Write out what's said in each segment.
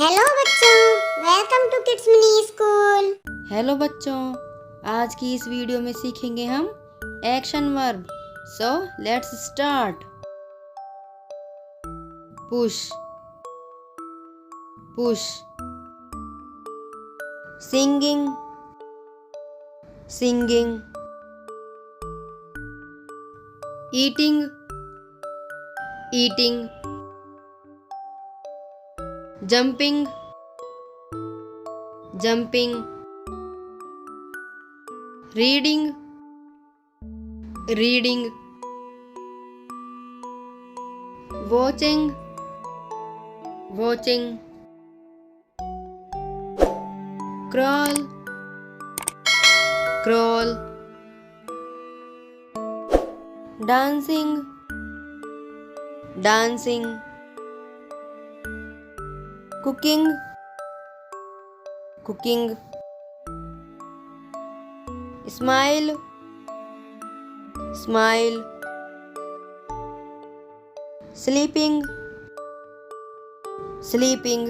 Hello बच्चों, welcome to kids mini school. Hello बच्चों, आज की इस वीडियो में सीखेंगे हम action verb. So let's start. Push, push. Singing, singing. Eating, eating. Jumping, jumping. Reading, reading. Watching, watching. Crawl, crawl. Dancing, dancing. Cooking, cooking. Smile, smile. Sleeping, sleeping.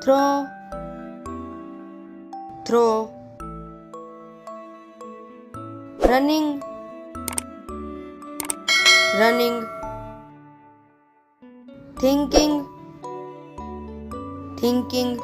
Throw, throw. Running, running. Thinking, thinking.